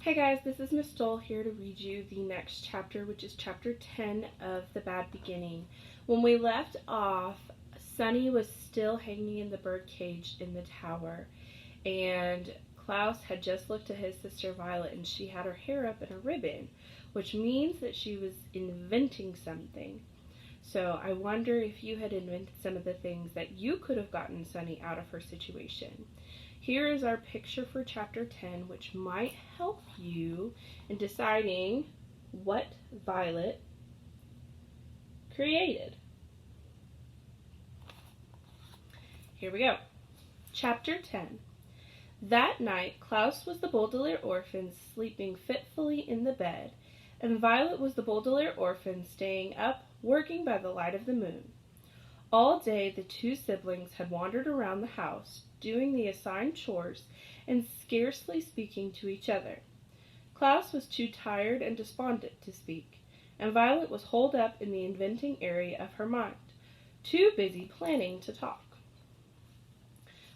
Hey guys, this is Miss Stoll here to read you the next chapter, which is chapter 10 of The Bad Beginning. When we left off, Sunny was still hanging in the bird cage in the tower, and Klaus had just looked at his sister Violet, and she had her hair up in a ribbon, which means that she was inventing something. So I wonder if you had invented some of the things that you could have gotten Sunny out of her situation. Here is our picture for chapter 10, which might help you in deciding what Violet created. Here we go. Chapter 10. That night, Klaus was the Baudelaire orphan sleeping fitfully in the bed, and Violet was the Baudelaire orphan staying up, working by the light of the moon. All day the two siblings had wandered around the house, doing the assigned chores and scarcely speaking to each other. Klaus was too tired and despondent to speak, and Violet was holed up in the inventing area of her mind, too busy planning to talk.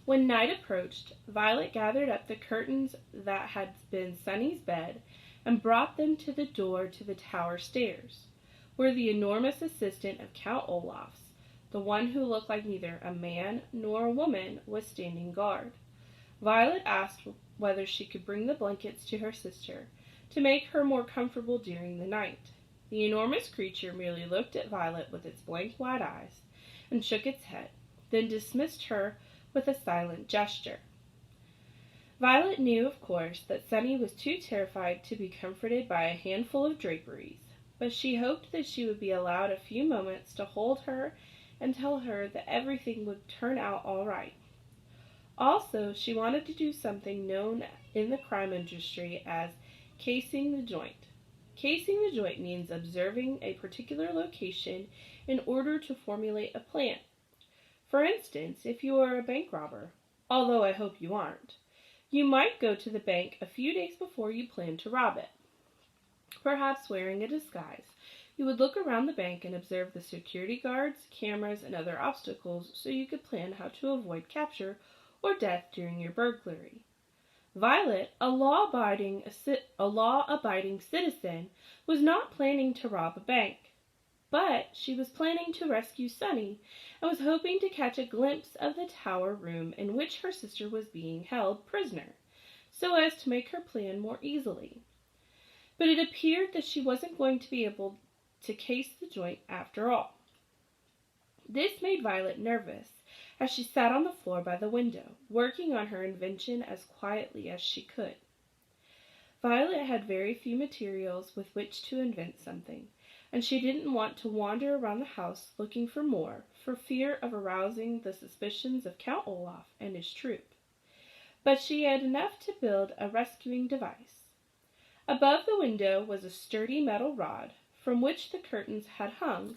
When night approached, Violet gathered up the curtains that had been Sunny's bed and brought them to the door to the tower stairs, where the enormous assistant of Count Olaf's, the one who looked like neither a man nor a woman, was standing guard. Violet asked whether she could bring the blankets to her sister to make her more comfortable during the night. The enormous creature merely looked at Violet with its blank white eyes and shook its head, then dismissed her with a silent gesture. Violet knew, of course, that Sunny was too terrified to be comforted by a handful of draperies, but she hoped that she would be allowed a few moments to hold her and tell her that everything would turn out all right. Also, she wanted to do something known in the crime industry as casing the joint. Casing the joint means observing a particular location in order to formulate a plan. For instance, if you are a bank robber, although I hope you aren't, you might go to the bank a few days before you plan to rob it, perhaps wearing a disguise. You would look around the bank and observe the security guards, cameras, and other obstacles so you could plan how to avoid capture or death during your burglary. Violet, a law-abiding citizen, was not planning to rob a bank, but she was planning to rescue Sunny and was hoping to catch a glimpse of the tower room in which her sister was being held prisoner, so as to make her plan more easily. But it appeared that she wasn't going to be able to case the joint after all. This made Violet nervous as she sat on the floor by the window, working on her invention as quietly as she could. Violet had very few materials with which to invent something, and she didn't want to wander around the house looking for more, for fear of arousing the suspicions of Count Olaf and his troop. But she had enough to build a rescuing device. Above the window was a sturdy metal rod from which the curtains had hung,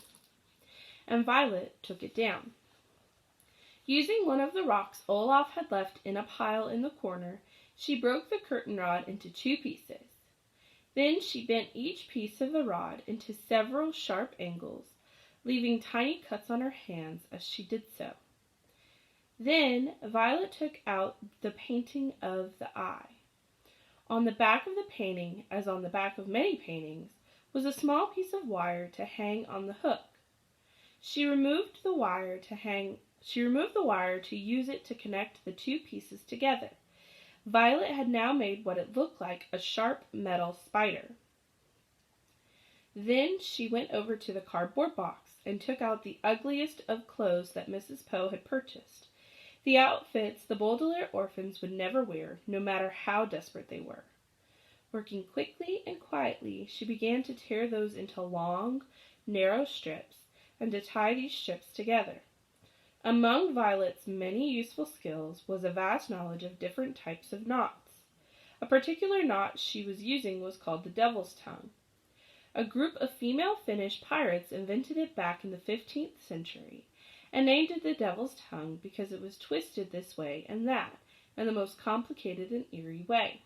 and Violet took it down. Using one of the rocks Olaf had left in a pile in the corner, she broke the curtain rod into two pieces. Then she bent each piece of the rod into several sharp angles, leaving tiny cuts on her hands as she did so. Then Violet took out the painting of the eye. On the back of the painting, as on the back of many paintings, was a small piece of wire to hang on the hook. She removed the wire to use it to connect the two pieces together. Violet had now made what it looked like a sharp metal spider. Then she went over to the cardboard box and took out the ugliest of clothes that Mrs. Poe had purchased, the outfits the Baudelaire orphans would never wear, no matter how desperate they were. Working quickly and quietly, she began to tear those into long, narrow strips and to tie these strips together. Among Violet's many useful skills was a vast knowledge of different types of knots. A particular knot she was using was called the devil's tongue. A group of female Finnish pirates invented it back in the 15th century and named it the devil's tongue because it was twisted this way and that in the most complicated and eerie way.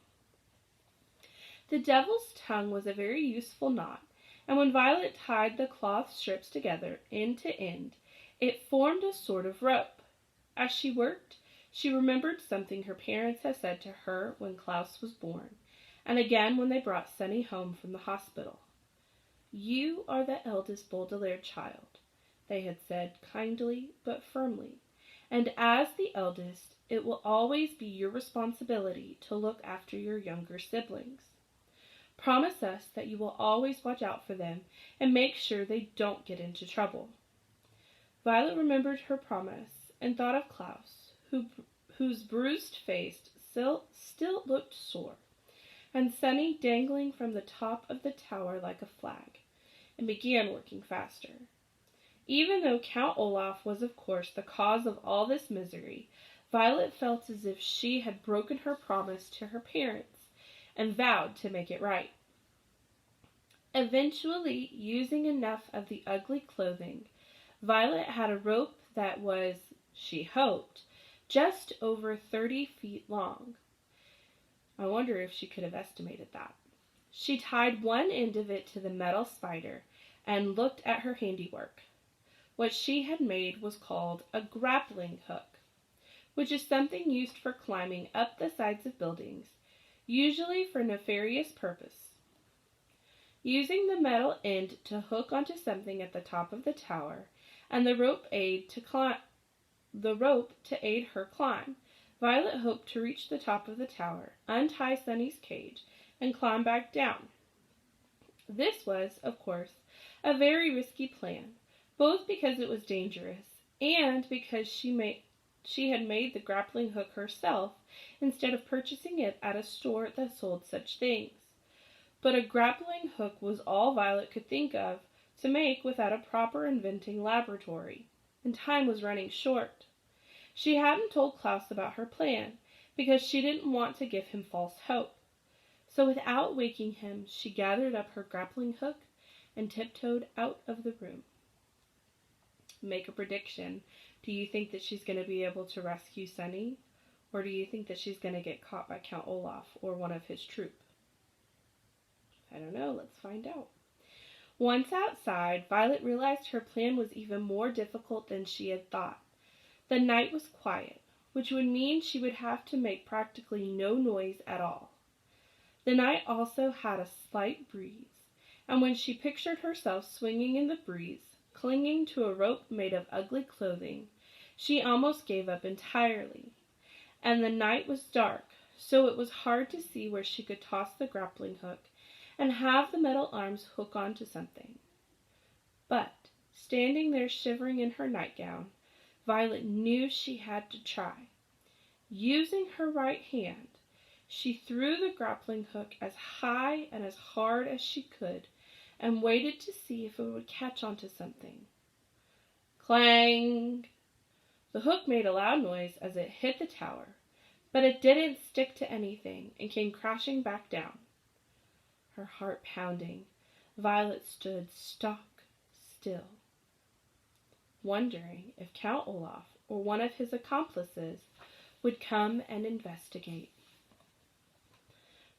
The devil's tongue was a very useful knot, and when Violet tied the cloth strips together end to end, it formed a sort of rope. As she worked, she remembered something her parents had said to her when Klaus was born, and again when they brought Sunny home from the hospital. "You are the eldest Baudelaire child," they had said kindly but firmly, "and as the eldest, it will always be your responsibility to look after your younger siblings. Promise us that you will always watch out for them and make sure they don't get into trouble." Violet remembered her promise and thought of Klaus, whose bruised face still looked sore, and Sunny dangling from the top of the tower like a flag, and began working faster. Even though Count Olaf was of course the cause of all this misery, Violet felt as if she had broken her promise to her parents and vowed to make it right. Eventually, using enough of the ugly clothing, Violet had a rope that was, she hoped, just over 30 feet long. I wonder if she could have estimated that. She tied one end of it to the metal spider and looked at her handiwork. What she had made was called a grappling hook, which is something used for climbing up the sides of buildings, usually for nefarious purpose. Using the metal end to hook onto something at the top of the tower, and the rope to aid her climb, Violet hoped to reach the top of the tower, untie Sunny's cage, and climb back down. This was, of course, a very risky plan, both because it was dangerous and because she had made the grappling hook herself instead of purchasing it at a store that sold such things. But a grappling hook was all Violet could think of to make without a proper inventing laboratory, and time was running short. She hadn't told Klaus about her plan, because she didn't want to give him false hope. So without waking him, she gathered up her grappling hook and tiptoed out of the room. Make a prediction. Do you think that she's going to be able to rescue Sunny? Or do you think that she's going to get caught by Count Olaf or one of his troop? I don't know. Let's find out. Once outside, Violet realized her plan was even more difficult than she had thought. The night was quiet, which would mean she would have to make practically no noise at all. The night also had a slight breeze, and when she pictured herself swinging in the breeze, clinging to a rope made of ugly clothing, she almost gave up entirely. And the night was dark, so it was hard to see where she could toss the grappling hook and have the metal arms hook onto something. But, standing there shivering in her nightgown, Violet knew she had to try. Using her right hand, she threw the grappling hook as high and as hard as she could and waited to see if it would catch onto something. Clang! The hook made a loud noise as it hit the tower, but it didn't stick to anything and came crashing back down. Her heart pounding, Violet stood stock still, wondering if Count Olaf or one of his accomplices would come and investigate.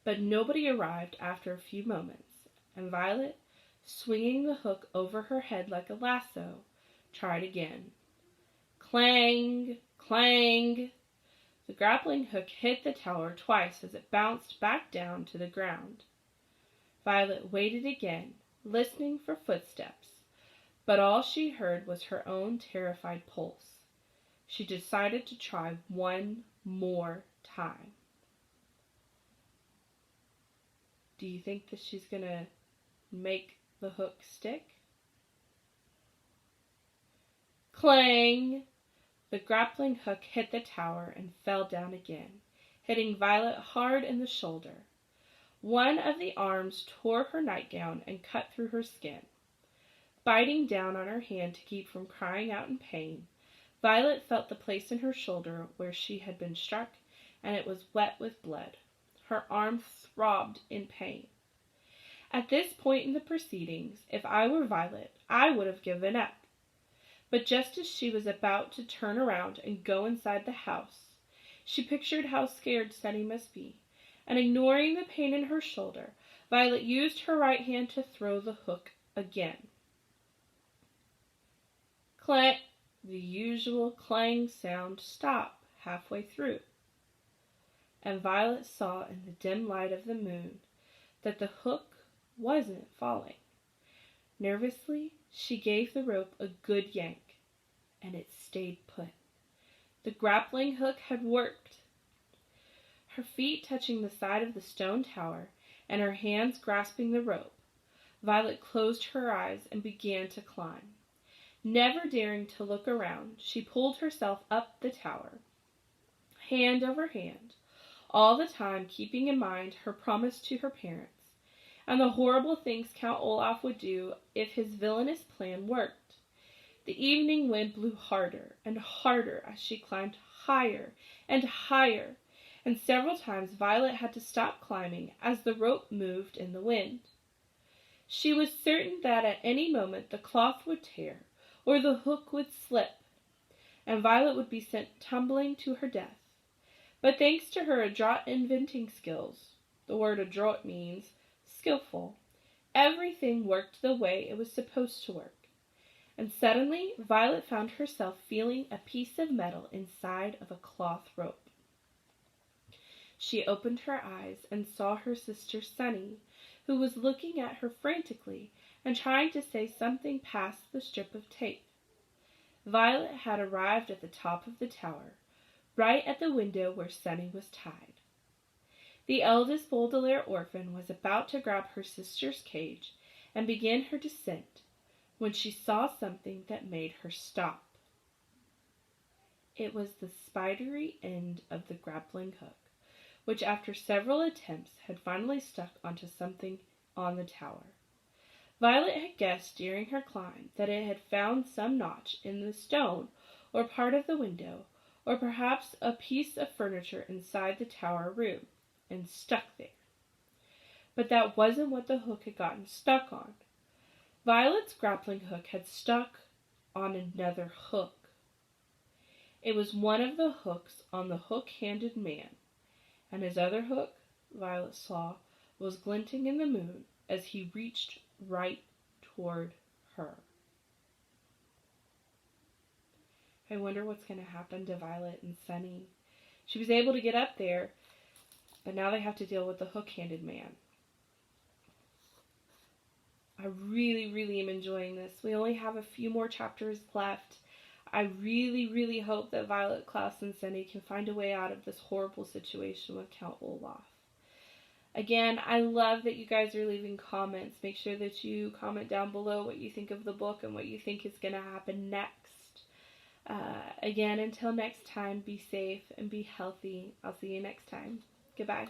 But nobody arrived after a few moments, and Violet, swinging the hook over her head like a lasso, tried again. Clang! Clang! The grappling hook hit the tower twice as it bounced back down to the ground. Violet waited again, listening for footsteps, but all she heard was her own terrified pulse. She decided to try one more time. Do you think that she's going to make the hook stick? Clang! The grappling hook hit the tower and fell down again, hitting Violet hard in the shoulder. One of the arms tore her nightgown and cut through her skin. Biting down on her hand to keep from crying out in pain, Violet felt the place in her shoulder where she had been struck, and it was wet with blood. Her arm throbbed in pain. At this point in the proceedings, if I were Violet, I would have given up. But just as she was about to turn around and go inside the house, she pictured how scared Sunny must be, and ignoring the pain in her shoulder, Violet used her right hand to throw the hook again. Clang! The usual clang sound stopped halfway through. and Violet saw in the dim light of the moon that the hook wasn't falling. Nervously, she gave the rope a good yank, and it stayed put. The grappling hook had worked. Her feet touching the side of the stone tower, and her hands grasping the rope, Violet closed her eyes and began to climb. Never daring to look around, she pulled herself up the tower, hand over hand, all the time keeping in mind her promise to her parents, and the horrible things Count Olaf would do if his villainous plan worked. The evening wind blew harder and harder as she climbed higher and higher, and several times Violet had to stop climbing as the rope moved in the wind. She was certain that at any moment the cloth would tear, or the hook would slip, and Violet would be sent tumbling to her death. But thanks to her adroit inventing skills, the word adroit means skillful, everything worked the way it was supposed to work. And suddenly Violet found herself feeling a piece of metal inside of a cloth rope. She opened her eyes and saw her sister Sunny, who was looking at her frantically and trying to say something past the strip of tape. Violet had arrived at the top of the tower, right at the window where Sunny was tied. The eldest Baudelaire orphan was about to grab her sister's cage and begin her descent when she saw something that made her stop. It was the spidery end of the grappling hook, which after several attempts had finally stuck onto something on the tower. Violet had guessed during her climb that it had found some notch in the stone or part of the window, or perhaps a piece of furniture inside the tower room, and stuck there. But that wasn't what the hook had gotten stuck on. Violet's grappling hook had stuck on another hook. It was one of the hooks on the hook-handed man, and his other hook, Violet saw, was glinting in the moon as he reached right toward her. I wonder what's going to happen to Violet and Sunny. She was able to get up there, but now they have to deal with the hook-handed man. I really am enjoying this. We only have a few more chapters left. I really hope that Violet, Klaus, and Sunny can find a way out of this horrible situation with Count Olaf. Again, I love that you guys are leaving comments. Make sure that you comment down below what you think of the book and what you think is going to happen next. Again, until next time, be safe and be healthy. I'll see you next time. Goodbye.